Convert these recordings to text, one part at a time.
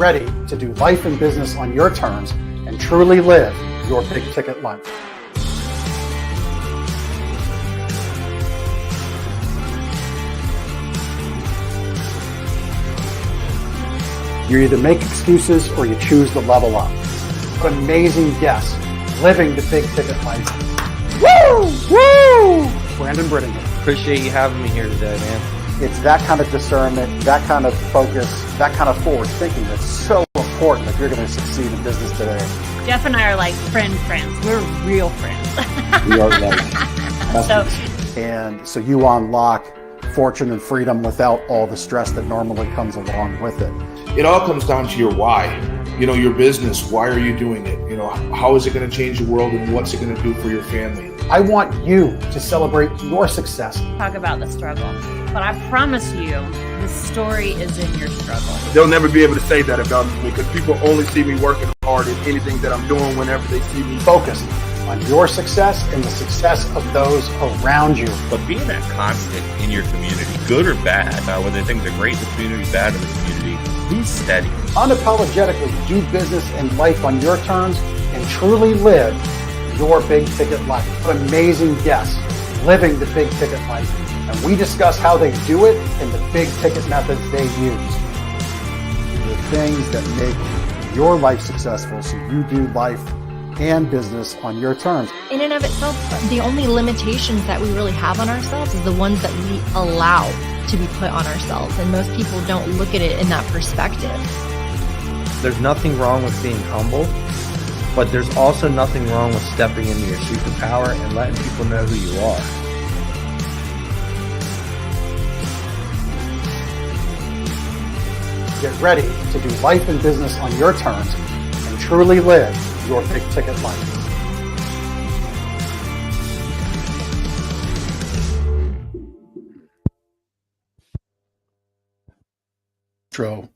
ready to do life and business on your terms and truly live your big ticket life. You either make excuses or you choose to level up. What amazing guests living the big ticket life. Woo! Woo! Brandon Brittingham. Appreciate you having me here today, man. It's that kind of discernment, that kind of focus, that kind of forward thinking that's so important if you're going to succeed in business today. Jeff and I are like friends. We're real friends. We are And so you unlock fortune and freedom without all the stress that normally comes along with it. It all comes down to your why. You know, your business, why are you doing it? You know, how is it going to change the world and what's it going to do for your family? I want you to celebrate your success. Talk about the struggle, but I promise you, the story is in your struggle. They'll never be able to say that about me because people only see me working hard in anything that I'm doing whenever they see me. Focused on your success and the success of those around you. But being that constant in your community, good or bad, whether things are great in the community, bad in the community, be steady. Unapologetically do business and life on your terms and truly live your big ticket life. What amazing guests living the big ticket life. And we discuss how they do it and the big ticket methods they use. The things that make your life successful so you do life and business on your terms. In and of itself, the only limitations that we really have on ourselves is the ones that we allow to be put on ourselves. And most people don't look at it in that perspective. There's nothing wrong with being humble, but there's also nothing wrong with stepping into your superpower and letting people know who you are. Get ready to do life and business on your terms and truly live your big ticket life.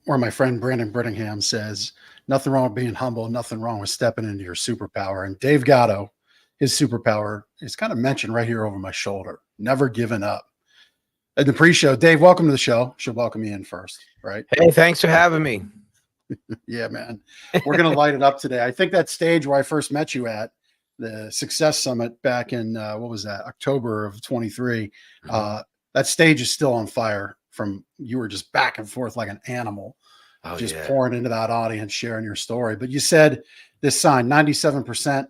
Where my friend Brandon Brittingham says, nothing wrong with being humble, nothing wrong with stepping into your superpower. And Dave Gatto, his superpower is kind of mentioned right here over my shoulder, never giving up. At the pre-show, Dave, welcome to the show. Should welcome you in first, right? Hey, thanks for having me. Yeah, man. We're going to light it up today. I think that stage where I first met you at the Success Summit back in, what was that, October of 23, that stage is still on fire. From you were just back and forth like an animal, pouring into that audience, sharing your story. But you said this sign, 97%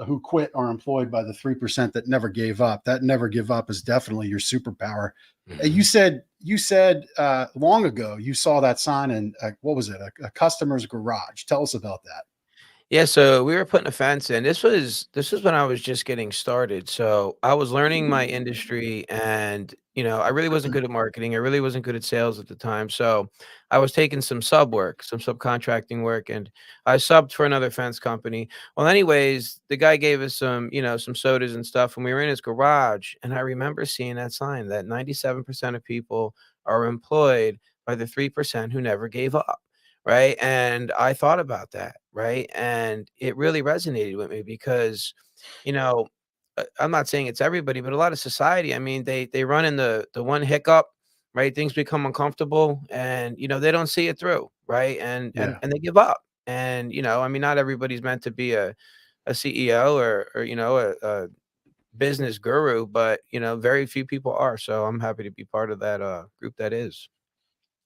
who quit are employed by the 3% that never gave up. That never give up is definitely your superpower. Mm-hmm. You said long ago, you saw that sign in, what was it? A customer's garage. Tell us about that. Yeah, so we were putting a fence in. This was when I was just getting started. So I was learning my industry, and I really wasn't good at marketing. I really wasn't good at sales at the time. So I was taking some subcontracting work, and I subbed for another fence company. Well, anyways, the guy gave us some sodas and stuff, and we were in his garage, and I remember seeing that sign that 97% of people are employed by the 3% who never gave up. Right. And I thought about that. Right. And it really resonated with me because, I'm not saying it's everybody, but a lot of society, I mean, they run in the one hiccup, right? Things become uncomfortable and, they don't see it through. Right. And they give up. And, I mean, not everybody's meant to be a CEO or a business guru, but, very few people are. So I'm happy to be part of that group that is.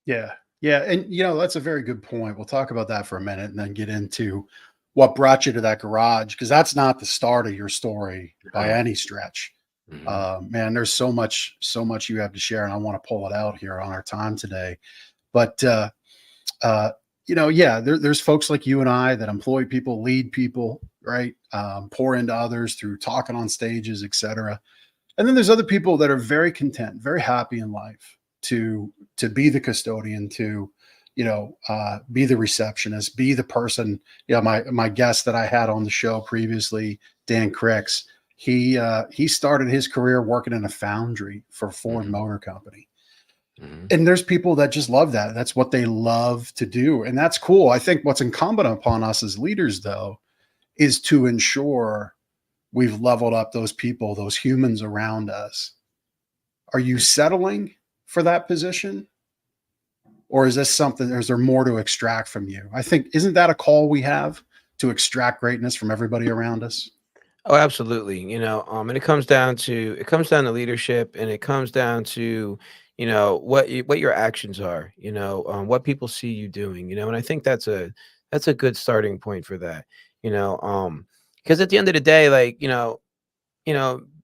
Yeah. Yeah. And, that's a very good point. We'll talk about that for a minute and then get into what brought you to that garage, because that's not the start of your story by any stretch. Mm-hmm. Man, there's so much you have to share, and I want to pull it out here on our time today. But, there's folks like you and I that employ people, lead people, right? Pour into others through talking on stages, et cetera. And then there's other people that are very content, very happy in life to be the custodian, to, be the receptionist, be the person, my guest that I had on the show previously, Dan Cricks, he started his career working in a foundry for Ford Motor Company. Mm-hmm. And there's people that just love that. That's what they love to do. And that's cool. I think what's incumbent upon us as leaders, though, is to ensure we've leveled up those people, those humans around us. Are you settling for that position? or is this something, or is there more to extract from you? I think, isn't that a call we have, to extract greatness from everybody around us? Oh, absolutely. And it comes down to leadership, and it comes down to, what your actions are, what people see you doing, and I think that's a good starting point for that, because at the end of the day, like,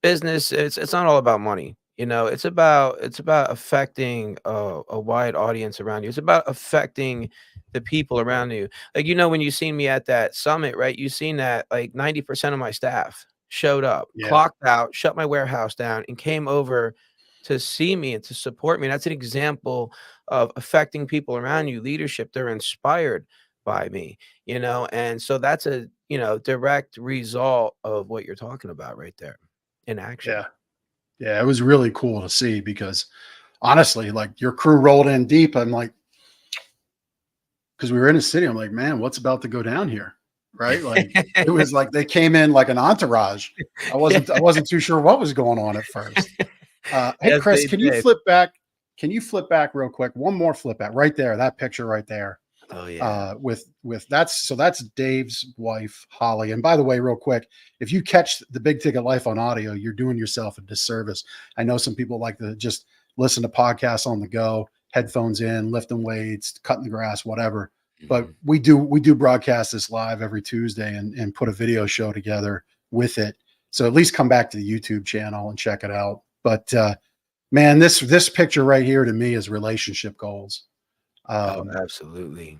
business, it's not all about money. It's about affecting a wide audience around you. It's about affecting the people around you. Like, when you seen me at that summit, right? You seen that like 90% of my staff showed up, Yeah. clocked out, shut my warehouse down, and came over to see me and to support me. And that's an example of affecting people around you, leadership. They're inspired by me, and so that's a direct result of what you're talking about right there in action. Yeah. Yeah. It was really cool to see, because honestly, like, your crew rolled in deep. I'm like, because we were in a city, I'm like, man, what's about to go down here? Right. Like, it was like they came in like an entourage. I wasn't too sure what was going on at first. Hey, Yes, Chris, they can you did. flip back? Can you flip back real quick? One more flip back right there. That picture right there. Oh, yeah. With that's Dave's wife, Holly. And by the way, real quick, if you catch the Big Ticket Life on audio, you're doing yourself a disservice. I know some people like to just listen to podcasts on the go, headphones in, lifting weights, cutting the grass, whatever. But Mhm. we do broadcast this live every Tuesday, and put a video show together with it. So at least come back to the YouTube channel and check it out. But man, this picture right here to me is relationship goals. Oh, Um, absolutely.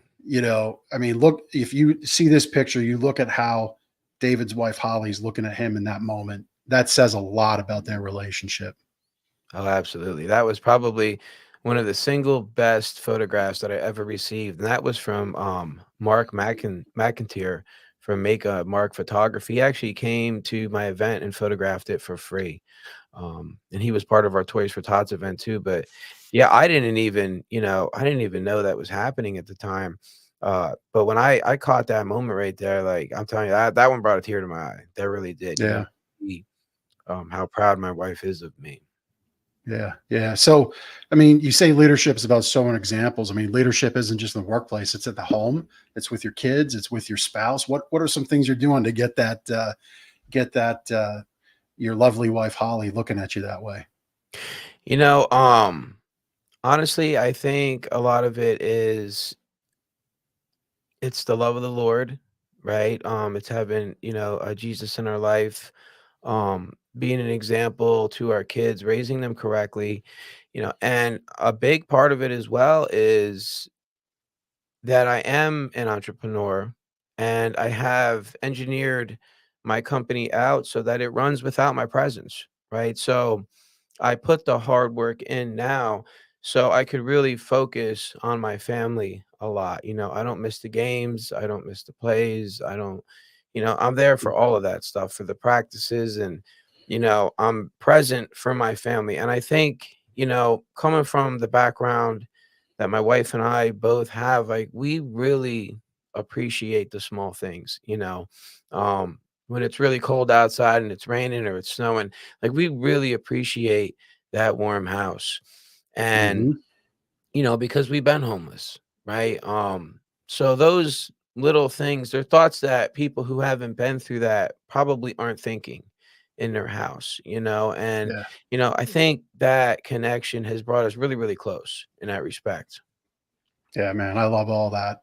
I mean, look, if you see this picture, you look at how David's wife Holly's looking at him in that moment. That says a lot about their relationship. Oh, absolutely. That was probably one of the single best photographs that I ever received, and that was from, Mark McIntyre from Make a Mark Photography. He actually came to my event and photographed it for free. And he was part of our Toys for Tots event too. But yeah, I didn't even know that was happening at the time. But when I caught that moment right there, like, I'm telling you, that one brought a tear to my eye. That really did. Yeah. See, how proud my wife is of me. Yeah. Yeah. So, I mean, you say leadership is about showing examples. I mean, leadership isn't just in the workplace, it's at the home, it's with your kids, it's with your spouse. What are some things you're doing to get that your lovely wife Holly looking at you that way? You know, um, Honestly, I think a lot of it is it's the love of the Lord, right? It's having, Jesus in our life, being an example to our kids, raising them correctly, and a big part of it as well is that I am an entrepreneur and I have engineered my company out so that it runs without my presence, right? So I put the hard work in now so I could really focus on my family a lot. I don't miss the games, I don't miss the plays, I don't, I'm there for all of that stuff, for the practices, and, I'm present for my family. And I think, coming from the background that my wife and I both have, like, we really appreciate the small things, when it's really cold outside and it's raining or it's snowing, like, we really appreciate that warm house. And, Hmm. because we've been homeless, right? So those little things, they're thoughts that people who haven't been through that probably aren't thinking in their house, and, Yeah. I think that connection has brought us really, really close in that respect. Yeah, man. I love all that.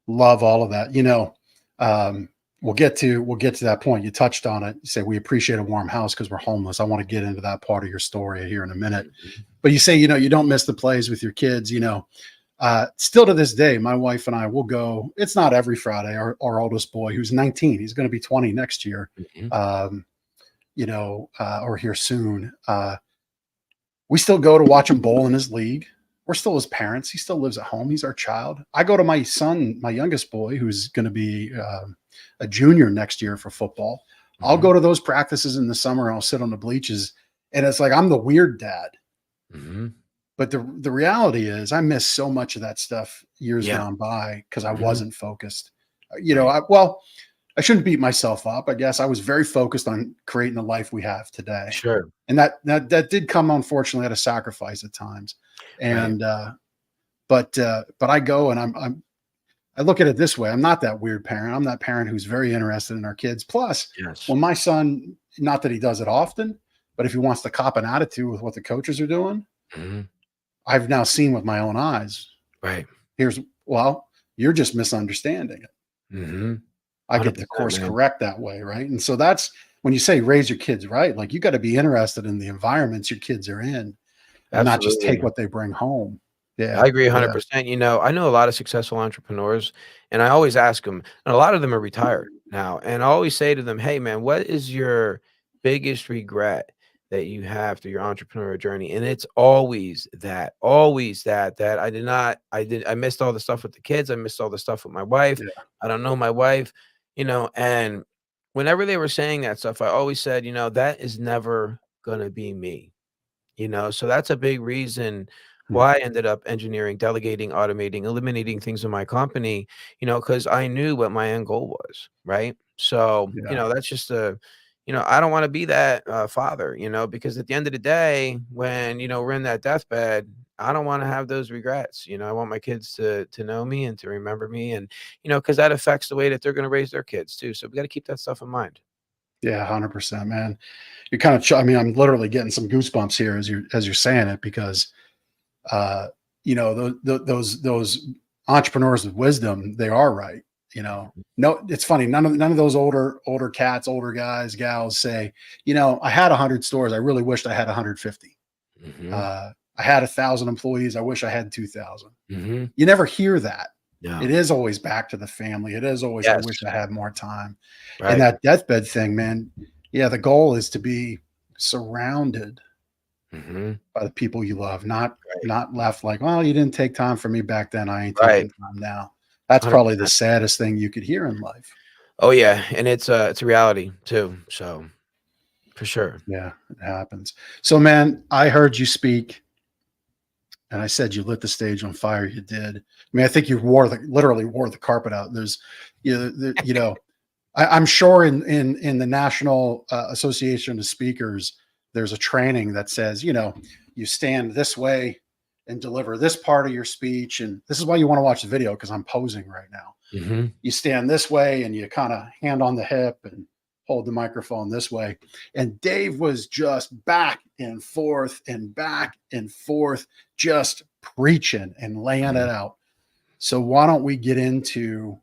Love all of that. Um, we'll get to that point. You touched on it. You say we appreciate a warm house because we're homeless. I want to get into that part of your story here in a minute. Mhm. But you say, you don't miss the plays with your kids. Still to this day, my wife and I will go. It's not every Friday. Our oldest boy, who's 19, he's going to be 20 next year. Mhm. Um, or here soon. We still go to watch him bowl in his league. We're still his parents. He still lives at home. He's our child. I go to my son, my youngest boy, who's going to be a junior next year for football. I'll Mhm. go to those practices in the summer. I'll sit on the bleachers, and it's like I'm the weird dad. Mhm. But the reality is, I miss so much of that stuff years Yeah. gone by because I Mhm. wasn't focused. Right. I shouldn't beat myself up. I guess I was very focused on creating the life we have today, Sure. and that did come unfortunately at a sacrifice at times. Right. And But I go and I look at it this way. I'm not that weird parent. I'm that parent who's very interested in our kids. Plus, Yes. when my son, not that he does it often, but if he wants to cop an attitude with what the coaches are doing, Mhm. I've now seen with my own eyes. Right. Well, you're just misunderstanding it. Mhm. I get to 100%, course man. correct that way, right? And so that's when you say raise your kids right, like you got to be interested in the environments your kids are in and not just take Absolutely. what they bring home. I Yeah. agree Yeah. 100%. I know a lot of successful entrepreneurs, and I always ask them, and a lot of them are retired now, and I always say to them, "Hey, man, what is your biggest regret that you have through your entrepreneurial journey?" And it's always that I missed all the stuff with the kids. I missed all the stuff with my wife. Yeah. I don't know my wife, and whenever they were saying that stuff, I always said, that is never gonna be me. So that's a big reason Hmm. why I ended up engineering, delegating, automating, eliminating things in my company, because I knew what my end goal was, right? So, Yeah. that's just I don't want to be that father, because at the end of the day, when, we're in that deathbed, I don't want to have those regrets. I want my kids to know me and to remember me and, because that affects the way that they're going to raise their kids too. So we got to keep that stuff in mind. Yeah. 100%, man. You're kind of, I mean, I'm literally getting some goosebumps here as you're saying it because, uh, those entrepreneurs with wisdom, they are right. No, it's funny. None of those older cats, older guys, gals say, I had 100 stores. I really wished I had 150. Hmm. I had 1,000 employees. I wish I had 2,000. Hmm. You never hear that. No. It is always back to the family. It is always, I Yes. wish I had more time. And Right. that deathbed thing, man. Yeah, the goal is to be surrounded Hmm. by the people you love, not Right. not left like, well, you didn't take time for me back then. I ain't Right. taking time now. That's probably the 100%. saddest thing you could hear in life. Oh, yeah, and it's a reality too, so for sure. Yeah, it happens. So, man, I heard you speak, and I said you lit the stage on fire. You did. I mean, I think you literally wore the carpet out. There's, I'm sure in the National Association of Speakers, there's a training that says, you stand this way and deliver this part of your speech, and this is why you want to watch the video because I'm posing right now. Mhm. You stand this way and you kind of hand on the hip and hold the microphone this way. And Dave was just back and forth, just preaching and laying it out. So why don't we get into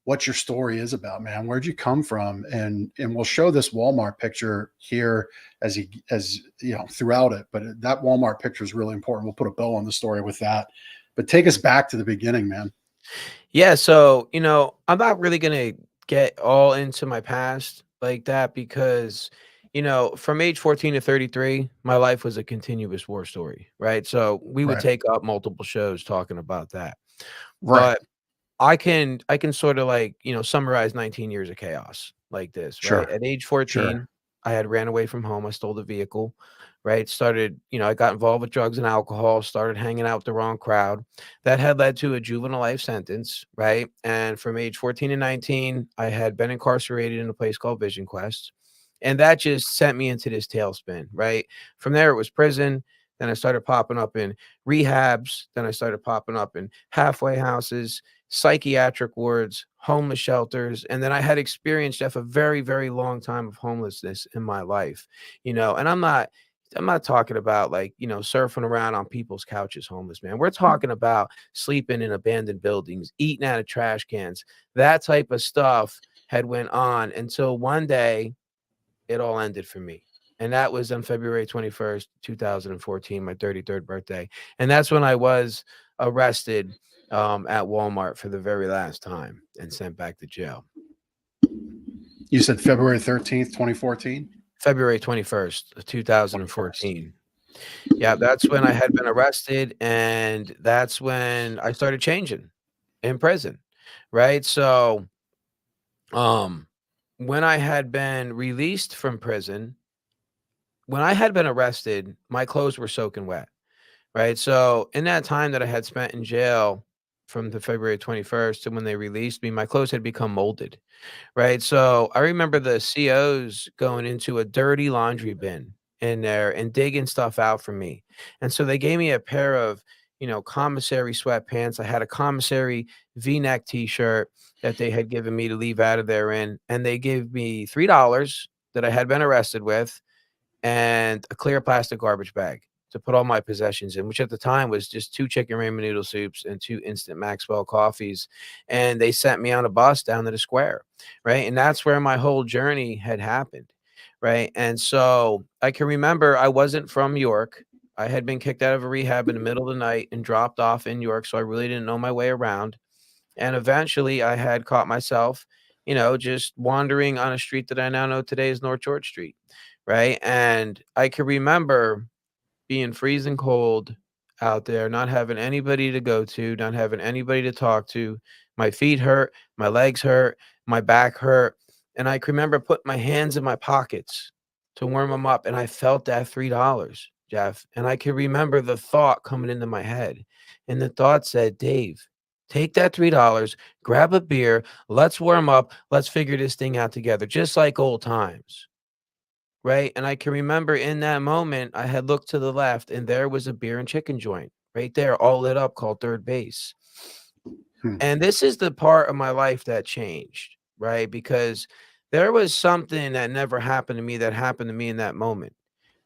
what your story is about, man? Where'd you come from? And we'll show this Walmart picture here as throughout it. But that Walmart picture is really important. We'll put a bow on the story with that. But take us back to the beginning, man. Yeah, so, I'm not really gonna get all into my past like that because, from age 14 to 33, my life was a continuous war story, right? So, we would Right. take up multiple shows talking about that. Right. But I can sorta like, summarize 19 years of chaos like this, right? Sure. At age Sure. 14, I had ran away from home, I stole the vehicle, right? I got involved with drugs and alcohol, started hanging out with the wrong crowd. That had led to a juvenile life sentence, right? And from age 14 to 19, I had been incarcerated in a place called Vision Quest. And that just sent me into this tailspin, right? From there, it was prison. Then I started popping up in rehabs. Then I started popping up in halfway houses, psychiatric wards, homeless shelters, and then I had experienced, Jeff, a very, very long time of homelessness in my life, and I'm not talking about like, surfing around on people's couches homeless, man. We're talking about sleeping in abandoned buildings, eating out of trash cans. That type of stuff had went on until one day it all ended for me. And that was on February 21st, 2014, my 33rd birthday. And that's when I was arrested at Walmart for the very last time and sent back to jail. You said February 13th, 2014? February 21st, of 2014. Yeah, that's when I had been arrested, and that's when I started changing in prison, right? So, um, when I had been released from prison, when I had been arrested, my clothes were soaking wet. Right, so in that time that I had spent in jail from the February 21st to when they released me, my clothes had become molded, right? So I remember the COs going into a dirty laundry bin in there and digging stuff out for me. And so they gave me a pair of, commissary sweatpants. I had a commissary V-neck t-shirt that they had given me to leave out of there in, and they gave me $3 that I had been arrested with and a clear plastic garbage bag to put all my possessions in, which at the time was just 2 chicken ramen noodle soups and 2 instant Maxwell coffees. And they sent me on a bus down to the square, right? And that's where my whole journey had happened, right? And so I can remember I wasn't from York. I had been kicked out of a rehab in the middle of the night and dropped off in York, so I really didn't know my way around. And eventually I had caught myself, just wandering on a street that I now know today is North George Street, right? And I can remember being freezing cold out there, not having anybody to go to, not having anybody to talk to. My feet hurt, my legs hurt, my back hurt. And I can remember putting my hands in my pockets to warm them up. And I felt that $3, Jeff. And I can remember the thought coming into my head. And the thought said, Dave, take that $3, grab a beer, let's warm up, let's figure this thing out together, just like old times. Right. And I can remember in that moment, I had looked to the left and there was a beer and chicken joint right there, all lit up, called Third Base. And this is the part of my life that changed, right? Because there was something that never happened to me that happened to me in that moment.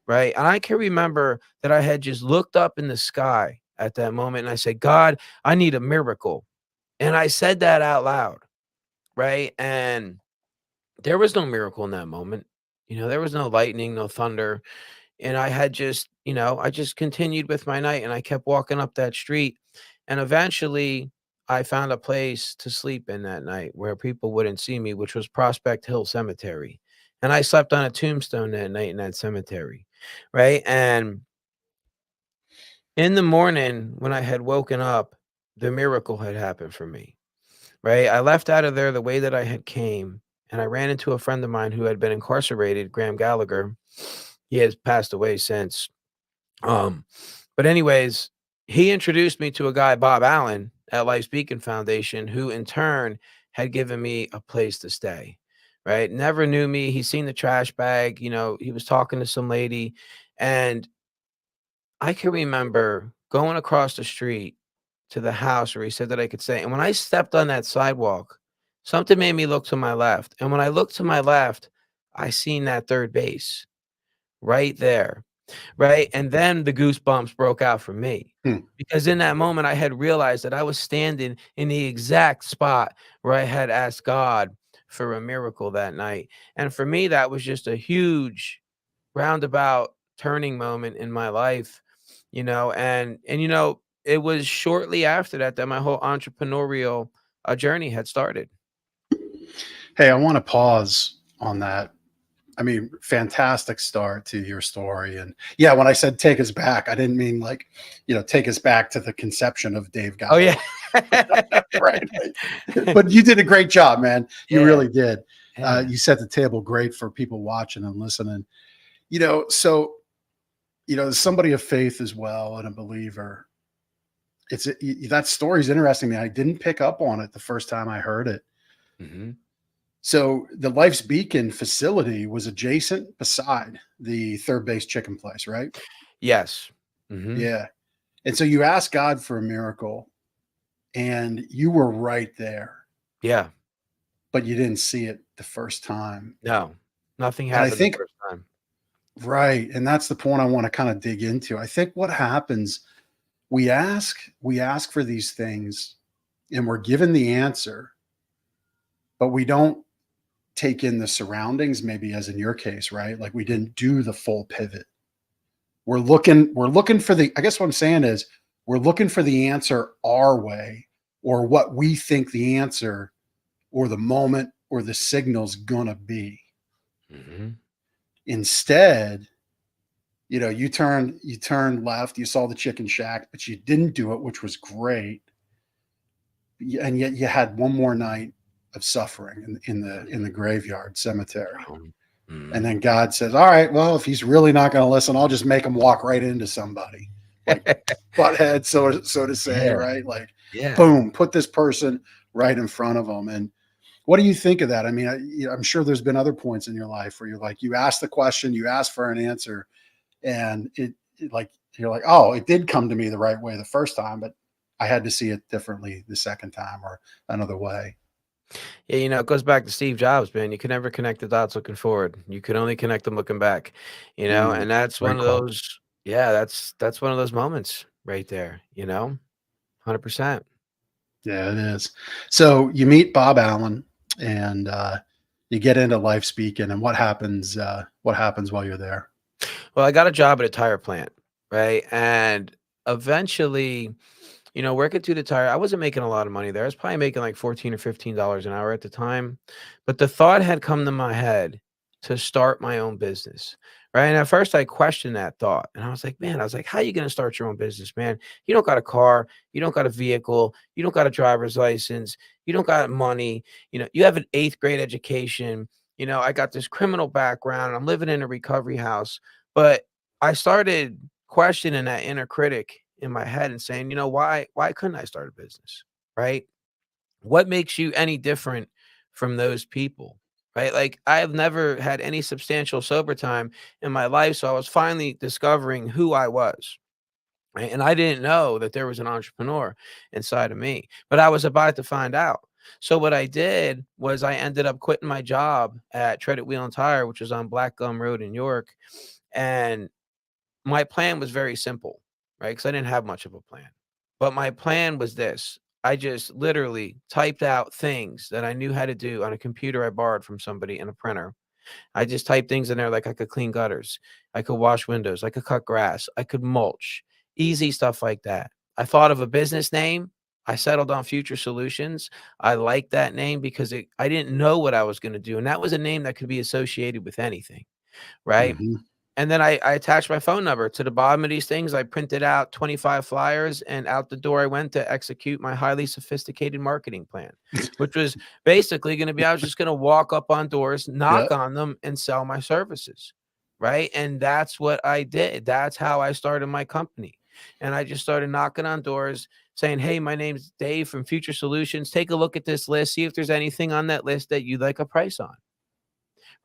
Right. And I can remember that I had just looked up in the sky at that moment and I said, God, I need a miracle. And I said that out loud. Right. And there was no miracle in that moment. There was no lightning, no thunder. And I had just, I just continued with my night and I kept walking up that street. And eventually I found a place to sleep in that night where people wouldn't see me, which was Prospect Hill Cemetery. And I slept on a tombstone that night in that cemetery. Right. And in the morning when I had woken up, the miracle had happened for me. Right. I left out of there the way that I had came. And I ran into a friend of mine who had been incarcerated, Graham Gallagher. He has passed away since. But anyways, he introduced me to a guy, Bob Allen, at Life's Beacon Foundation, who in turn had given me a place to stay. Right. Never knew me. He seen the trash bag. He was talking to some lady. And I can remember going across the street to the house where he said that I could stay. And when I stepped on that sidewalk, something made me look to my left. And when I looked to my left, I seen that Third Base right there. Right. And then the goosebumps broke out for me because in that moment, I had realized that I was standing in the exact spot where I had asked God for a miracle that night. And for me, that was just a huge roundabout turning moment in my life, and it was shortly after that that my whole entrepreneurial journey had started. Hey, I want to pause on that. I mean, fantastic start to your story. And yeah, when I said take us back, I didn't mean like, take us back to the conception of Dave Gatto. Oh, yeah. Right. But you did a great job, man. You really did. Yeah. You set the table great for people watching and listening. So, as somebody of faith as well and a believer, that story's interesting to me. I didn't pick up on it the first time I heard it. Mm-hmm. So the Life's Beacon facility was adjacent beside the Third Base chicken place, right? Yes. Mm-hmm. Yeah. And so you asked God for a miracle and you were right there. Yeah. But you didn't see it the first time. No, nothing happened the first time. Right. And that's the point I want to kind of dig into. I think what happens, we ask for these things and we're given the answer, but we don't take in the surroundings, maybe as in your case, right? Like we didn't do the full pivot. We're looking for I guess what I'm saying is we're looking for the answer our way or what we think the answer or the moment or the signal's gonna be. Mm-hmm. Instead, you turned left, you saw the chicken shack, but you didn't do it, which was great. And yet you had one more night of suffering in the graveyard cemetery. Mm-hmm. And then God says, all right, well, if he's really not going to listen, I'll just make him walk right into somebody, like butthead, so to say, right? Like, boom, put this person right in front of him. And what do you think of that? I mean, I'm sure there's been other points in your life where you're like, you ask the question, you ask for an answer, and like you're like, oh, it did come to me the right way the first time, but I had to see it differently the second time or another way. Yeah, it goes back to Steve Jobs, man. You can never connect the dots looking forward. You can only connect them looking back, Mm, and that's one great of quote. those, yeah, that's one of those moments right there, 100%. Yeah, it is. So you meet Bob Allen and you get into life speaking, and what happens? What happens while you're there? Well, I got a job at a tire plant, right? And eventually, working through the tire, I wasn't making a lot of money there. I was probably making like 14 or $15 an hour at the time. But the thought had come to my head to start my own business. Right. And at first I questioned that thought. And I was like, man, how are you going to start your own business, man? You don't got a car, you don't got a vehicle, you don't got a driver's license, you don't got money, you have an 8th grade education. I got this criminal background. I'm living in a recovery house. But I started questioning that inner critic in my head and saying, why couldn't I start a business? Right? What makes you any different from those people? Right? Like I have never had any substantial sober time in my life. So I was finally discovering who I was. Right? And I didn't know that there was an entrepreneur inside of me, but I was about to find out. So what I did was I ended up quitting my job at Tread It Wheel and Tire, which was on Black Gum Road in York. And my plan was very simple, right? Because I didn't have much of a plan. But my plan was this. I just literally typed out things that I knew how to do on a computer I borrowed from somebody and a printer. I just typed things in there like I could clean gutters, I could wash windows, I could cut grass, I could mulch, easy stuff like that. I thought of a business name. I settled on Future Solutions. I liked that name because I didn't know what I was going to do. And that was a name that could be associated with anything, right? Hmm. And then I attached my phone number to the bottom of these things. I printed out 25 flyers and out the door I went to execute my highly sophisticated marketing plan, which was basically going to be, I was just going to walk up on doors, Yeah. knock on them and sell my services. Right. And that's what I did. That's how I started my company. And I just started knocking on doors saying, hey, my name's Dave from Future Solutions. Take a look at this list. See if there's anything on that list that you'd like a price on.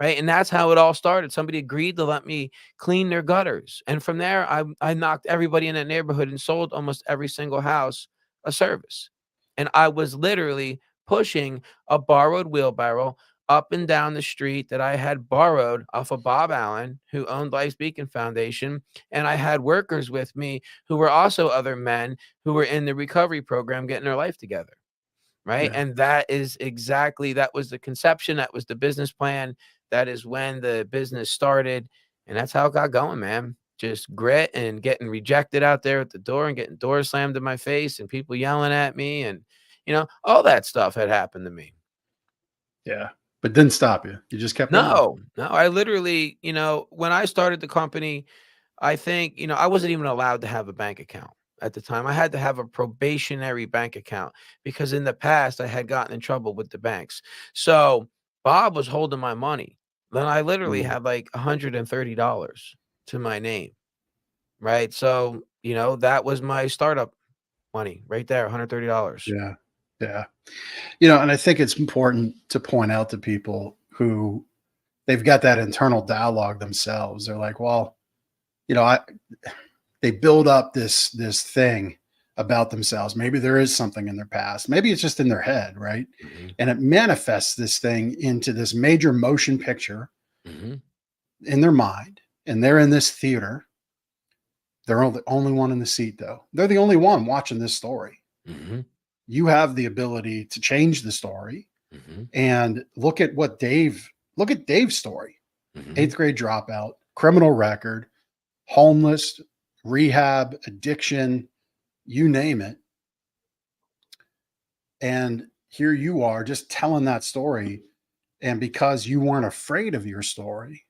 Right. And that's how it all started. Somebody agreed to let me clean their gutters. And from there, I knocked everybody in that neighborhood and sold almost every single house a service. And I was literally pushing a borrowed wheelbarrow up and down the street that I had borrowed off of Bob Allen, who owned Life's Beacon Foundation. And I had workers with me who were also other men who were in the recovery program getting their life together. Right. Yeah. And that was the conception. That was the business plan. That is when the business started. And that's how it got going, man. Just grit and getting rejected out there at the door and getting doors slammed in my face and people yelling at me. And, all that stuff had happened to me. Yeah. But didn't stop you. You just kept going. No, I literally, when I started the company, I think, I wasn't even allowed to have a bank account at the time. I had to have a probationary bank account because in the past I had gotten in trouble with the banks. So Bob was holding my money. Then I literally Mm. had like $130 to my name. Right. So, that was my startup money right there, $130. Yeah. Yeah. And I think it's important to point out to people who they've got that internal dialogue themselves. They're like, well, they build up this thing about themselves. Maybe there is something in their past. Maybe it's just in their head, right? Mm-hmm. And it manifests this thing into this major motion picture Mm-hmm. in their mind. And they're in this theater. They're the only one in the seat, though. They're the only one watching this story. Mm-hmm. You have the ability to change the story. Mm-hmm. And look at Dave's story. Mm-hmm. 8th grade dropout, criminal record, homeless, rehab, addiction, you name it. And here you are just telling that story. And because you weren't afraid of your story,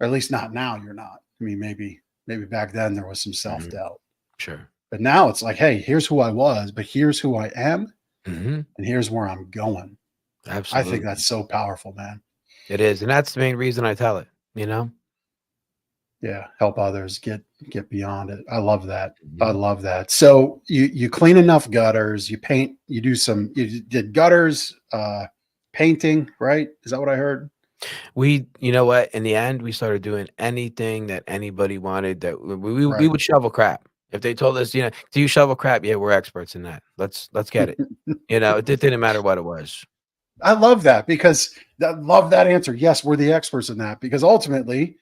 or at least not now, you're not. I mean, maybe back then there was some self-doubt. Sure. But now it's like, hey, here's who I was, but here's who I am. Mm-hmm. And here's where I'm going. Absolutely. I think that's so powerful, man. It is. And that's the main reason I tell it, Yeah. Help others get beyond it. I love that. Mm-hmm. I love that. So you clean enough gutters, you paint, you did gutters, painting, right? Is that what I heard? You know what? In the end, we started doing anything that anybody wanted. That we Right. would shovel crap. If they told us, do you shovel crap? Yeah, we're experts in that. Let's get it. It didn't matter what it was. I love that because love that answer. Yes, we're the experts in that because ultimately,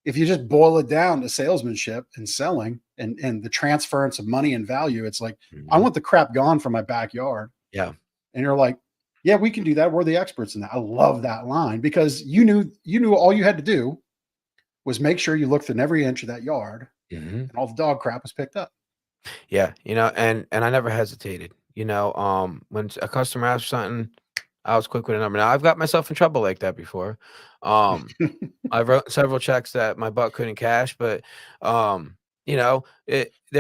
if you just boil it down to salesmanship and selling and the transference of money and value, it's like, I Mhm. want the crap gone from my backyard. Yeah. And you're like, yeah, we can do that. We're the experts in that. I love that line because you knew all you had to do was make sure you looked in every inch of that yard Mhm. and all the dog crap was picked up. Yeah, and I never hesitated. When a customer asked for something, I was quick with a number. Now I've got myself in trouble like that before. Um, I wrote several checks that my butt couldn't cash, but they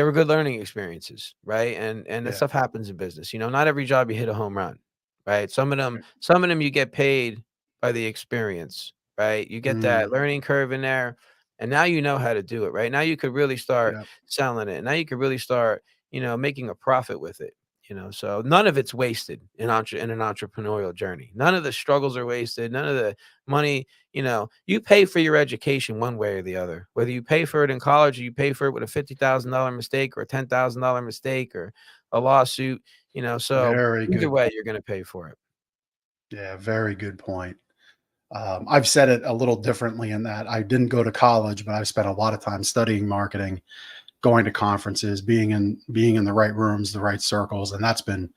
were good learning experiences, right? And that Yeah. stuff happens in business. Not every job you hit a home run, right? Some of them you get paid by the experience, right? You get that Mm, learning curve in there, and now you know how to do it, right? Now you could really start yeah. selling it. Now you could really start, making a profit with it. So none of it's wasted in an entrepreneurial journey. None of the struggles are wasted. None of the money, you pay for your education one way or the other, whether you pay for it in college or you pay for it with a $50,000 mistake or a $10,000 mistake or a lawsuit, so Very either good way, point. you're going to pay for it. Yeah, very good point. I've said it a little differently in that I didn't go to college, but I've spent a lot of time studying marketing, going to conferences, being in the right rooms, the right circles, and that's been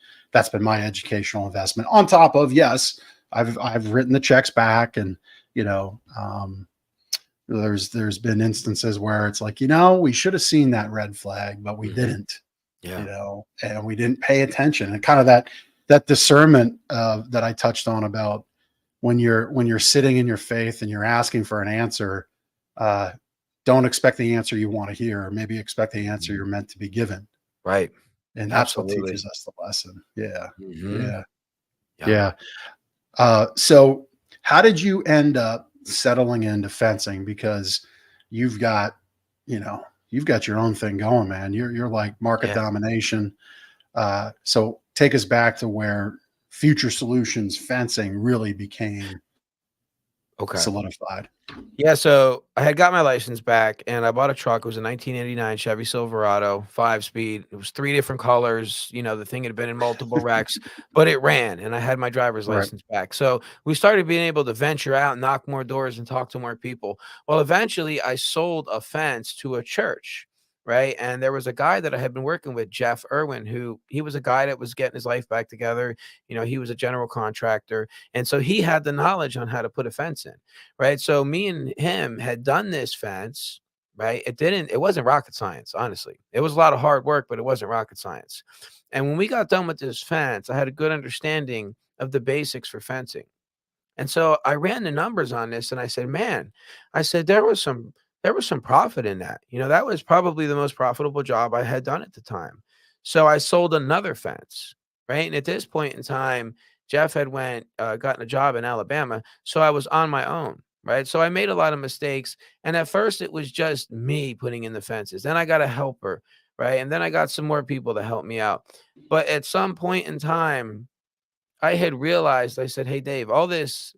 my educational investment. On top of, yes, I've written the checks back, and you know, um, there's been instances where it's like, we should have seen that red flag, but we Mhm. didn't, Yeah. and we didn't pay attention, and kind of that discernment that I touched on about when you're sitting in your faith and you're asking for an answer, uh, don't expect the answer you want to hear, or maybe expect the answer Mhm. you're meant to be given. Right. And that's what Absolutely. teaches us the lesson. Yeah. Mhm. Yeah. Yeah. Yeah. So how did you end up settling into fencing? Because you've got, you've got your own thing going, man. You're like market Yeah. domination. So take us back to where Future Solutions fencing really became Okay. solidified. Yeah, so I had got my license back and I bought a truck. It was a 1989 Chevy Silverado, 5-speed. It was 3 different colors. The thing had been in multiple wrecks, but it ran and I had my driver's Right. license back. So we started being able to venture out, knock more doors, and talk to more people. Well, eventually I sold a fence to a church. Right. And there was a guy that I had been working with, Jeff Irwin, who he was a guy that was getting his life back together. He was a general contractor. And so he had the knowledge on how to put a fence in. Right? So me and him had done this fence, right? It wasn't rocket science, honestly. It was a lot of hard work, but it wasn't rocket science. And when we got done with this fence, I had a good understanding of the basics for fencing. And so I ran the numbers on this and I said, man, I said, there was some profit in that. That was probably the most profitable job I had done at the time. So I sold another fence, right? And at this point in time, Jeff had gotten a job in Alabama. So I was on my own. Right. So I made a lot of mistakes. And at first it was just me putting in the fences. Then I got a helper. Right. And then I got some more people to help me out. But at some point in time, I had realized, I said, hey, Dave, all this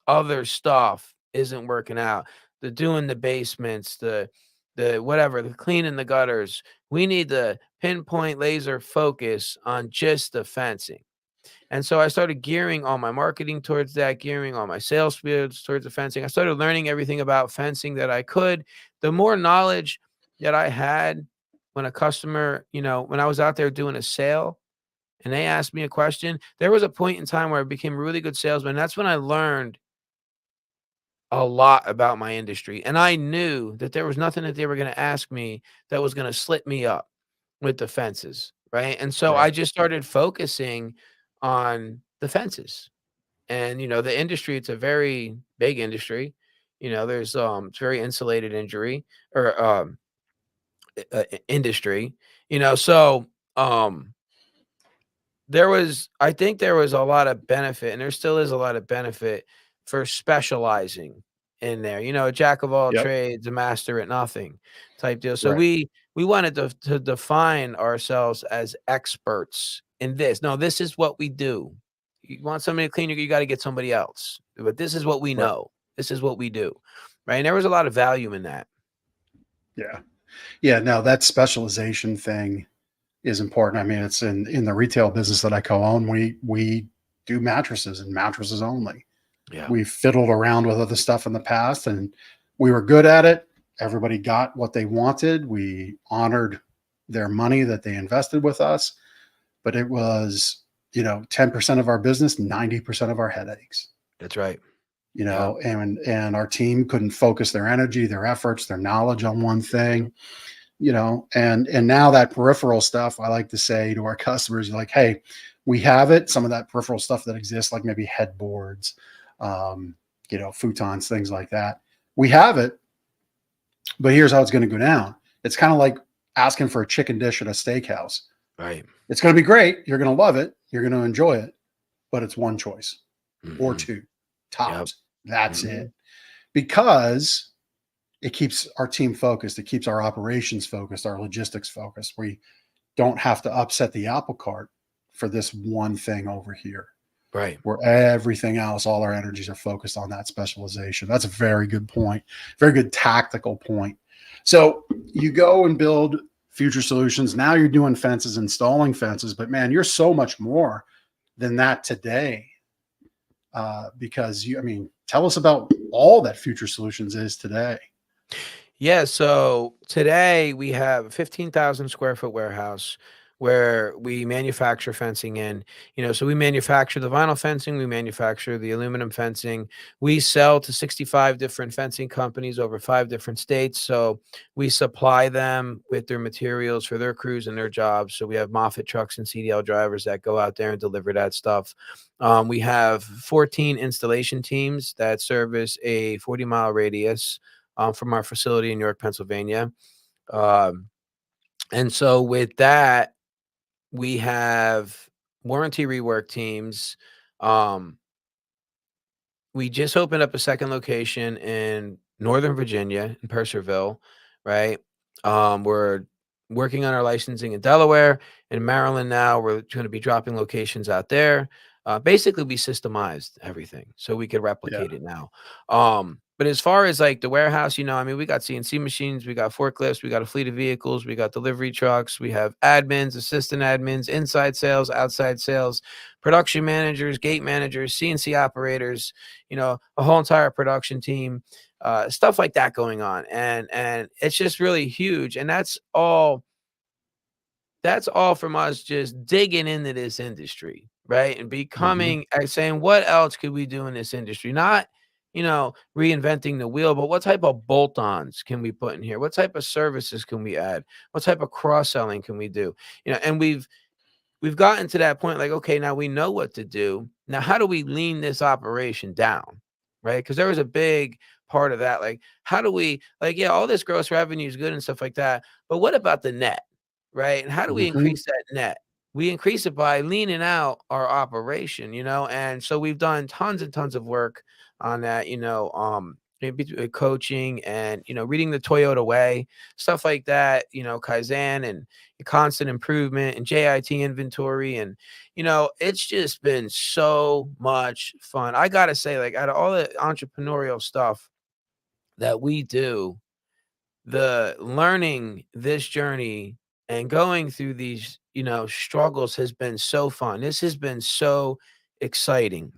other stuff isn't working out. The doing the basements, the whatever, the cleaning the gutters. We need to pinpoint laser focus on just the fencing. And so I started gearing all my marketing towards that, gearing all my sales fields towards the fencing. I started learning everything about fencing that I could. The more knowledge that I had when a customer, when I was out there doing a sale and they asked me a question, there was a point in time where I became a really good salesman. That's when I learned a lot about my industry. And I knew that there was nothing that they were going to ask me that was going to slip me up with the fences. Right. And so Right. I just started focusing on the fences. And, the industry, it's a very big industry. It's very insulated injury or industry, so um I think there was a lot of benefit, and there still is a lot of benefit for specializing in there. A jack of all Yep. trades, a master at nothing type deal. So Right. we wanted to define ourselves as experts in this. No, this is what we do. You want somebody to clean you got to get somebody else. But this is what we Right. know. This is what we do, right? And there was a lot of value in that. Yeah. Yeah. Now that specialization thing is important. I mean, it's in the retail business that I co-own. We do mattresses and mattresses only. Yeah. We fiddled around with other stuff in the past, and we were good at it. Everybody got what they wanted. We honored their money that they invested with us, but it was, 10% of our business, 90% of our headaches. That's right. You know, and our team couldn't focus their energy, their efforts, their knowledge on one thing. And now that peripheral stuff, I like to say to our customers, like, hey, we have it. Some of that peripheral stuff that exists, like maybe headboards, futons, things like that. We have it, but here's how it's going to go down. It's kind of like asking for a chicken dish at a steakhouse. Right. It's going to be great. You're going to love it. You're going to enjoy it, but it's one choice or two tops. That's it. Because it keeps our team focused. It keeps our operations focused, our logistics focused. We don't have to upset the apple cart for this one thing over here. Right. Where everything else, all our energies are focused on that specialization. That's a very good point. Very good tactical point. So you go and build future solutions. Now you're doing fences, installing fences, but man, you're so much more than that today. Because tell us about all that Future Solutions is today. Yeah. So today we have a 15,000 square foot warehouse where we manufacture fencing in, so we manufacture the vinyl fencing, we manufacture the aluminum fencing. We sell to 65 different fencing companies over 5 different states. So we supply them with their materials for their crews and their jobs. So we have Moffett trucks and CDL drivers that go out there and deliver that stuff. We have 14 installation teams that service a 40-mile radius from our facility in York, Pennsylvania. And so with that, we have warranty rework teams. We just opened up a second location in Northern Virginia, in Purcellville, right? We're working on our licensing in Delaware and Maryland now. We're going to be dropping locations out there. Basically, we systemized everything so we could replicate it now. But as far as like the warehouse, we got CNC machines, we got forklifts, we got a fleet of vehicles, we got delivery trucks, we have admins, assistant admins, inside sales, outside sales, production managers, gate managers, CNC operators, a whole entire production team, stuff like that going on. And it's just really huge. And that's all from us just digging into this industry, right? And becoming, saying, what else could we do in this industry? Not, reinventing the wheel, but what type of bolt-ons can we put in here? What type of services can we add? What type of cross-selling can we do? And we've gotten to that point, like, okay, now we know what to do. Now, how do we lean this operation down? Right? Because there was a big part of that. Like, how do we, all this gross revenue is good and stuff like that. But what about the net? Right? And how do we increase that net? We increase it by leaning out our operation, and so we've done tons and tons of work on that, coaching and, reading the Toyota way, stuff like that, Kaizen and constant improvement and JIT inventory. And, it's just been so much fun. I got to say, like, out of all the entrepreneurial stuff that we do, the learning this journey and going through these, struggles has been so fun. This has been so exciting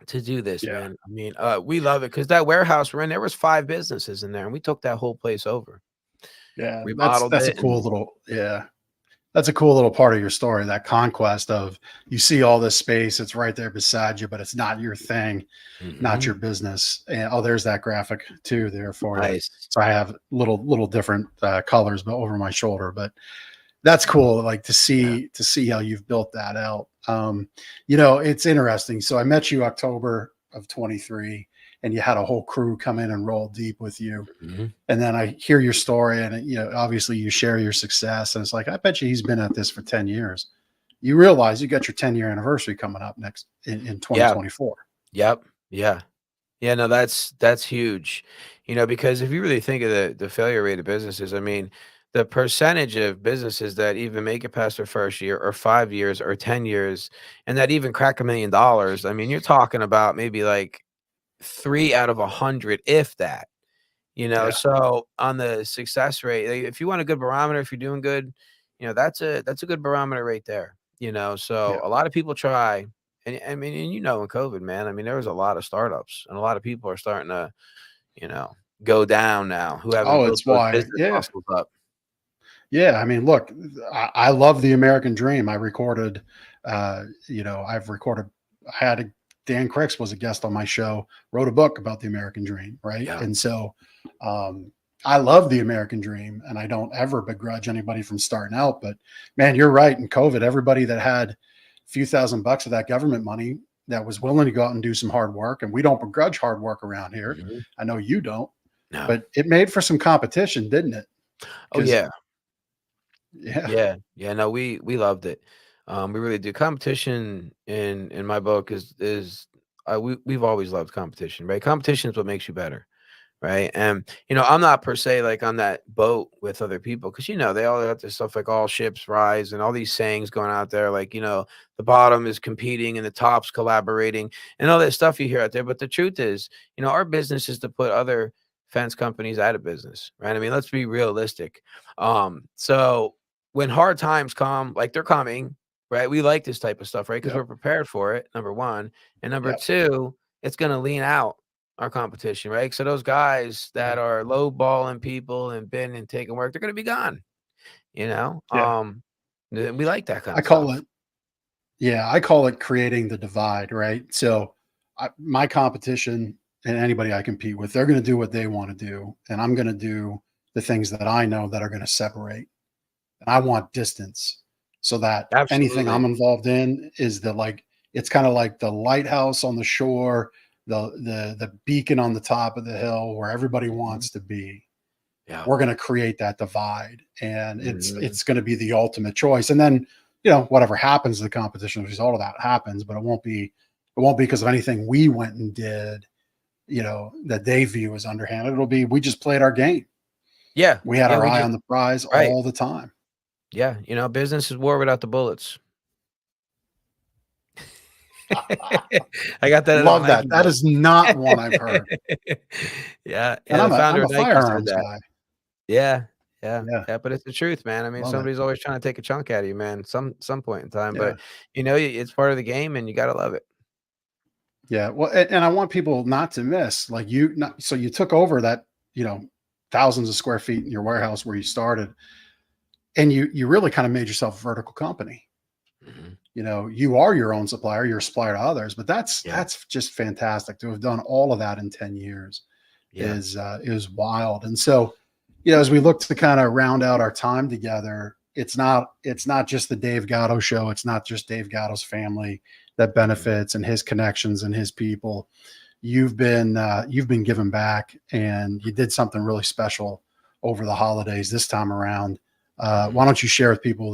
to do this, man. We love it because that warehouse we're in, there was 5 businesses in there, and we took that whole place over. Yeah, Remodeled that's a it cool little That's a cool little part of your story, that conquest of you see all this space, it's right there beside you, but it's not your thing, not your business. And there's that graphic too there for you. Nice. So I have little different colors, but over my shoulder. But that's cool, like to see how you've built that out. It's interesting. So I met you October of 23, and you had a whole crew come in and roll deep with you. And then I hear your story, and obviously you share your success, and it's like, I bet you he's been at this for 10 years. You realize you got your 10-year anniversary coming up next in 2024. Yep. Yeah. No, that's huge. Because if you really think of the failure rate of businesses, the percentage of businesses that even make it past their first year or 5 years or 10 years and that even crack $1 million, you're talking about maybe like 3 out of 100, if that. Yeah. So on the success rate, like, if you want a good barometer, if you're doing good, that's a good barometer right there. Yeah. So a lot of people try, and I mean, and in COVID, man, I mean, there was a lot of startups, and a lot of people are starting to, you know, go down now who haven't Oh, built it's those why. business Yeah. muscles up. Yeah. I mean, look, I love the American dream. I recorded, I've recorded, I had a, Dan Cricks was a guest on my show, wrote a book about the American dream. Right. Yeah. And so, I love the American dream and I don't ever begrudge anybody from starting out, but man, you're right. In COVID, everybody that had a few $1,000s of that government money that was willing to go out and do some hard work. And we don't begrudge hard work around here. Mhm. I know you don't, No. but it made for some competition, didn't it? Oh, Because yeah. yeah. Yeah. Yeah. No, we loved it. We really do. Competition in my book is we've always loved competition, right? Competition is what makes you better. Right. And, I'm not per se like on that boat with other people because, they all have this stuff like all ships rise and all these sayings going out there. Like, the bottom is competing and the top's collaborating and all that stuff you hear out there. But the truth is, our business is to put other fence companies out of business. Right. I mean, let's be realistic. So when hard times come, like they're coming, right, we like this type of stuff, right? Because Yep. we're prepared for it, number one. And number Yep. two, it's going to lean out our competition, right? So those guys that are low balling people and been and taking work, they're going to be gone. You know, Yeah. we like that kind I of call stuff. it, yeah, I call it creating the divide, right? So my competition and anybody I compete with, they're going to do what they want to do. And I'm going to do the things that I know that are going to separate. And I want distance so that anything I'm Absolutely. involved in is it's kind of like the lighthouse on the shore, the beacon on the top of the hill where everybody Mhm. wants to be. Yeah. We're going to create that divide and Mhm. it's going to be the ultimate choice. And then, whatever happens to the competition result of that happens, but it won't be because of anything we went and did, that they view as underhanded. It'll be we just played our game. Yeah. We had Yeah. our We eye just, on the prize right. all the time. Yeah. Business is war without the bullets. I got that in a Love Nike that. That book. is not one I've heard. Yeah. And Yeah. The I'm founder a of Nike said firearms that. guy. Yeah. Yeah. Yeah, Yeah. But it's the truth, man. I mean, love it. somebody's always trying to take a chunk out of you, man, some point in time. Yeah. But it's part of the game and you gotta love it. Yeah. Well, and I want people not to miss like so you took over that, thousands of square feet in your warehouse where you started and you really kind of made yourself a vertical company. Mhm. You are your own supplier, you're a supplier to others, but that's Yeah. just fantastic to have done all of that in 10 years Yeah. is wild. And so, as we look to kind of round out our time together, it's not just the Dave Gatto show. It's not just Dave Gatto's family that Mhm. benefits and his connections and his people. You've been giving back and you did something really special over the holidays this time around. Why Mhm. don't you share with people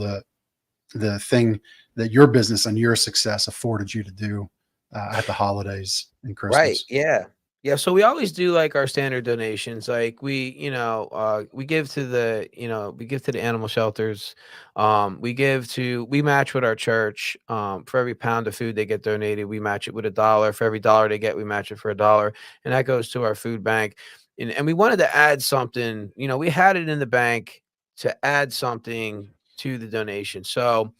the thing that your business and your success afforded you to do at the holidays and Right, Christmas? yeah. Yeah, so we always do, like, our standard donations, like, we give to we give to the animal shelters, we match with our church, for every pound of food they get donated, we match it with $1, for every dollar they get, we match it for $1, and that goes to our food bank, and we wanted to add something, we had it in the bank to add something to the donation, so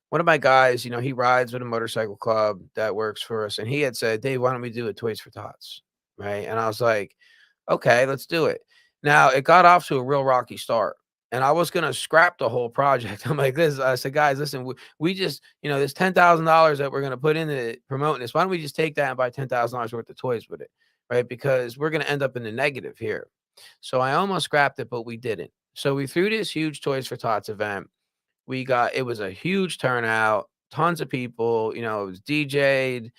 one of my guys, he rides with a motorcycle club that works for us, and he had said, "Dave, why don't we do a Toys for Tots?" Right? And I was like, "Okay, let's do it." Now it got off to a real rocky start, and I was gonna scrap the whole project. I'm like this. I said, "Guys, listen, we just, there's $10,000 that we're gonna put into promoting this. Why don't we just take that and buy $10,000 worth of toys with it, right? Because we're gonna end up in the negative here." So I almost scrapped it, but we didn't. So we threw this huge Toys for Tots event. It was a huge turnout, tons of people, it was DJ'd,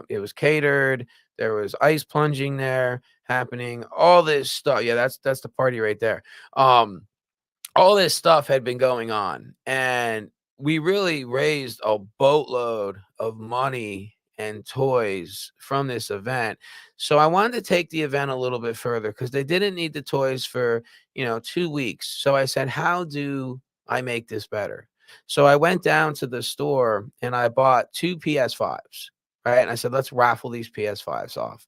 it was catered, there was ice plunging there happening, all this stuff. Yeah, that's the party right there. All this stuff had been going on, and we really raised a boatload of money and toys from this event. So I wanted to take the event a little bit further because they didn't need the toys for, 2 weeks. So I said, how do I make this better? So I went down to the store and I bought two PS5s, right? And I said, let's raffle these PS5s off.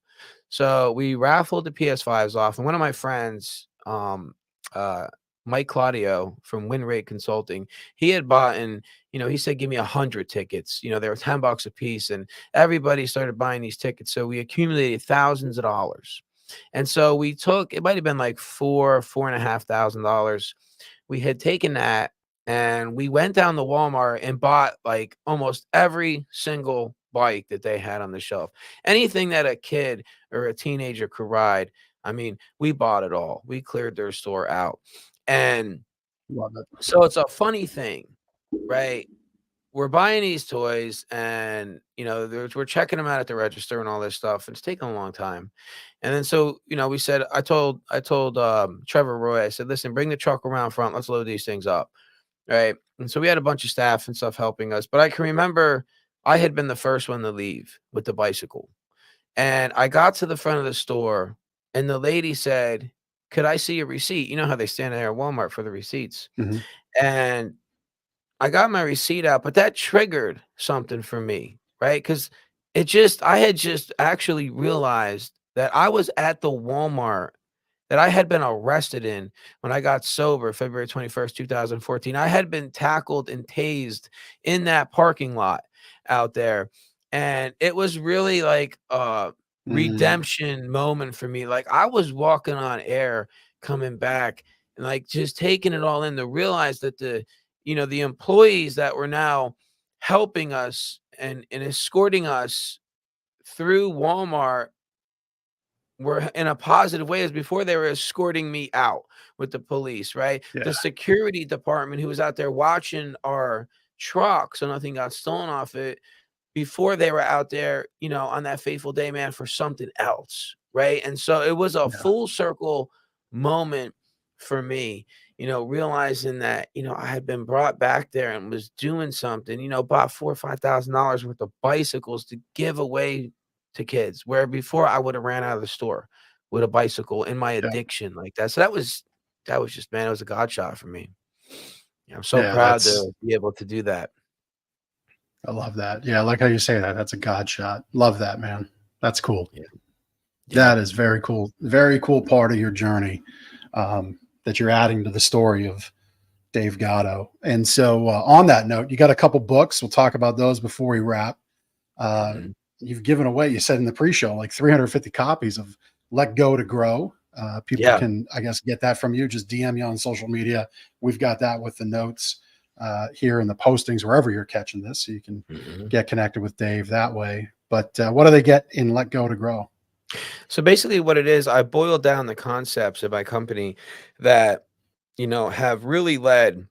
So we raffled the PS5s off, and one of my friends, uh, Mike Claudio from Win Rate Consulting, he had bought, and he said, "Give me 100 tickets." They were $10 a piece, and everybody started buying these tickets. So we accumulated thousands of dollars, and so we took, it might have been like four and a half thousand dollars. We had taken that, and we went down to Walmart and bought like almost every single bike that they had on the shelf. Anything that a kid or a teenager could ride. I mean, we bought it all. We cleared their store out. And Love it. so it's a funny thing, right? We're buying these toys, and we're checking them out at the register and all this stuff. And it's taking a long time. And then so we said, I told Trevor Roy, I said, "Listen, bring the truck around front. Let's load these things up." Right. And so we had a bunch of staff and stuff helping us. But I can remember I had been the first one to leave with the bicycle. And I got to the front of the store, and the lady said, "Could I see a receipt?" You know how they stand there at Walmart for the receipts. Mhm. And I got my receipt out, but that triggered something for me, right? Because I had just actually realized that I was at the Walmart that I had been arrested in when I got sober February 21st, 2014. I had been tackled and tased in that parking lot out there. And it was really like a Mm, redemption moment for me. Like, I was walking on air coming back and like just taking it all in to realize that the employees that were now helping us and escorting us through Walmart were in a positive way, as before they were escorting me out with the police, right? yeah. The security department who was out there watching our truck so nothing got stolen off it, before they were out there, on that fateful day, man, for something else, right? And so it was a Yeah. full circle moment for me, realizing that, I had been brought back there and was doing something, bought $4,000 or $5,000 worth of bicycles to give away to kids, where before I would have ran out of the store with a bicycle in my Yeah. addiction like that. So that was just, man, it was a God shot for me. I'm so Yeah. proud to be able to do that. I love that. Yeah. I like how you say that. That's a God shot. Love that, man. That's cool. Yeah. That is very cool. Very cool part of your journey that you're adding to the story of Dave Gatto. And so, on that note, you got a couple books. We'll talk about those before we wrap. Mhm. You've given away, you said in the pre-show, like 350 copies of Let Go to Grow. People Yeah. can, I guess, get that from you. Just DM you on social media. We've got that with the notes here in the postings, wherever you're catching this. So you can Mhm. get connected with Dave that way. But what do they get in Let Go to Grow? So basically what it is, I boiled down the concepts of my company that, have really led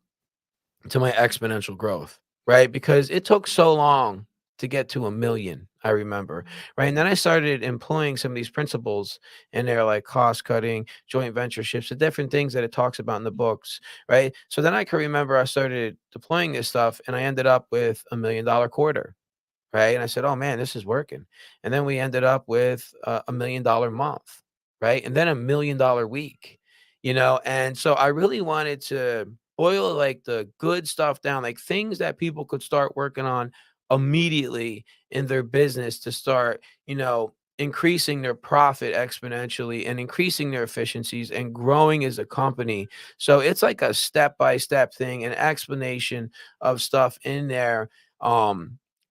to my exponential growth, right? Because it took so long to get to 1 million, I remember, right? And then I started employing some of these principles, and they're like cost cutting, joint ventureships, the different things that it talks about in the books, right? So then I can remember I started deploying this stuff, and I ended up with $1 million quarter. Right. And I said, "Oh man, this is working." And then we ended up with $1 million month. Right. And then $1 million week, And so I really wanted to boil like the good stuff down, like things that people could start working on immediately in their business to start, increasing their profit exponentially and increasing their efficiencies and growing as a company. So it's like a step by step thing, an explanation of stuff in there.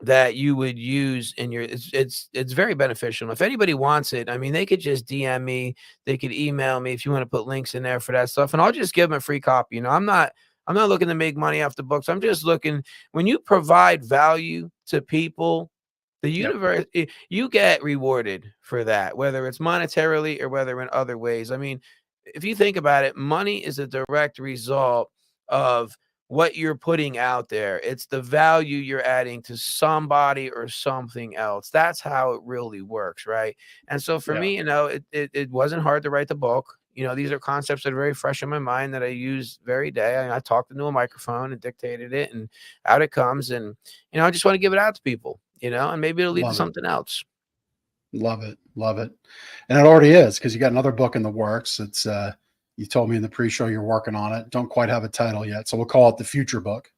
That you would use in your, it's very beneficial. If anybody wants it, I mean, they could just DM me, they could email me if you want to put links in there for that stuff, and I'll just give them a free copy. I'm not looking to make money off the books. I'm just looking, when you provide value to people, the Yep. universe, you get rewarded for that, whether it's monetarily or whether in other ways. I mean, if you think about it, money is a direct result of what you're putting out there. It's the value you're adding to somebody or something else. That's how it really works, right? And so for Yeah. me, it wasn't hard to write the book. These are concepts that are very fresh in my mind that I use every day. I talked into a microphone and dictated it, and out it comes. And I just want to give it out to people, and maybe it'll lead to Love it. something else. Love it. Love it. And it already is, because you got another book in the works. It's you told me in the pre-show you're working on it. Don't quite have a title yet. So we'll call it the future book.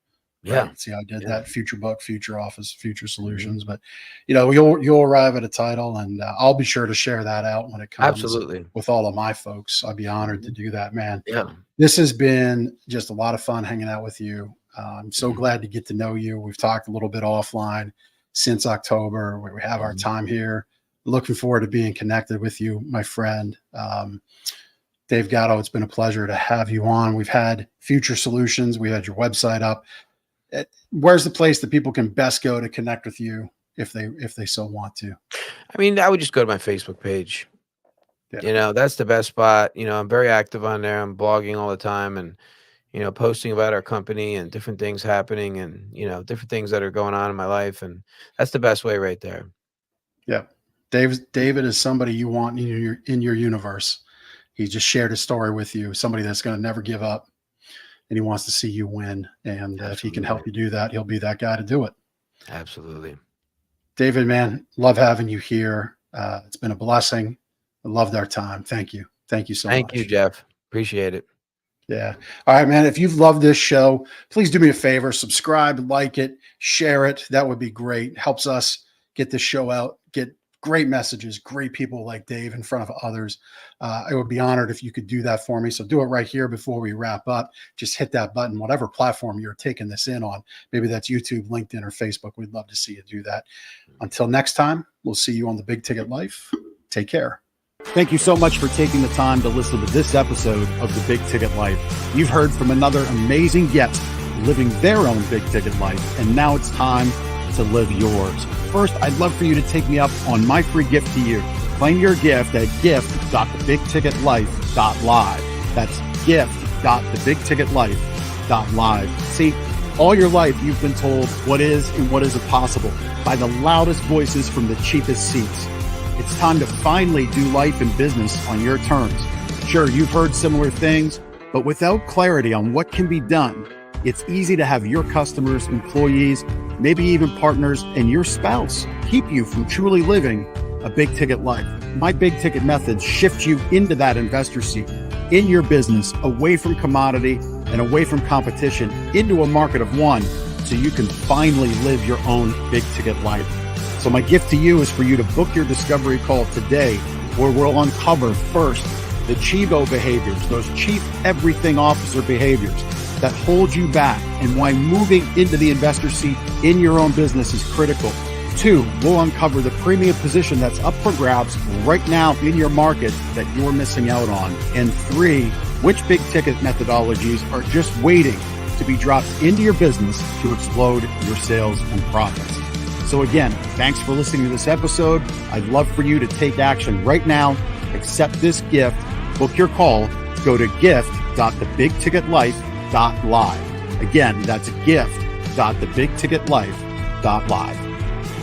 Yeah. Right? See how I did Yeah. that? Future book, future office, future solutions. But you'll arrive at a title, and I'll be sure to share that out when it comes Absolutely. with all of my folks. I'd be honored to do that, man. Yeah. This has been just a lot of fun hanging out with you. I'm so Mhm. glad to get to know you. We've talked a little bit offline since October, where we have our Mhm. time here. Looking forward to being connected with you, my friend. Dave Gatto, it's been a pleasure to have you on. We've had Future Solutions. We had your website up. Where's the place that people can best go to connect with you if they so want to? I mean, I would just go to my Facebook page. Yeah. That's the best spot. I'm very active on there. I'm blogging all the time and, posting about our company and different things happening and, different things that are going on in my life. And that's the best way right there. Yeah. David is somebody you want in your universe. He just shared a story with you, somebody that's going to never give up, and he wants to see you win. And if he can help you do that, he'll be that guy to do it. Absolutely. David, man, love having you here. It's been a blessing. I loved our time. Thank you. Thank you so much. Thank you, Jeff. Appreciate it. Yeah. All right, man. If you've loved this show, please do me a favor, subscribe, like it, share it. That would be great. Helps us get this show out, get great messages, great people like Dave in front of others. I would be honored if you could do that for me. So do it right here before we wrap up. Just hit that button, whatever platform you're taking this in on. Maybe that's YouTube, LinkedIn, or Facebook. We'd love to see you do that. Until next time, we'll see you on The Big Ticket Life. Take care. Thank you so much for taking the time to listen to this episode of The Big Ticket Life. You've heard from another amazing guest living their own big ticket life, and now it's time to live yours. First, I'd love for you to take me up on my free gift to you. Claim your gift at gift.thebigticketlife.live. That's gift.thebigticketlife.live. See, all your life you've been told what is and what isn't possible by the loudest voices from the cheapest seats. It's time to finally do life and business on your terms. Sure, you've heard similar things, but without clarity on what can be done, it's easy to have your customers, employees, maybe even partners, and your spouse keep you from truly living a big ticket life. My big ticket methods shift you into that investor seat in your business, away from commodity and away from competition, into a market of one, so you can finally live your own big ticket life. So my gift to you is for you to book your discovery call today, where we'll uncover first the Chivo behaviors, those chief everything officer behaviors that hold you back, and why moving into the investor seat in your own business is critical. 2, we'll uncover the premium position that's up for grabs right now in your market that you're missing out on. And 3, which big ticket methodologies are just waiting to be dropped into your business to explode your sales and profits. So again, thanks for listening to this episode. I'd love for you to take action right now. Accept this gift. Book your call. Go to gift.thebigticketlife.live. Again, that's gift.thebigticketlife.live.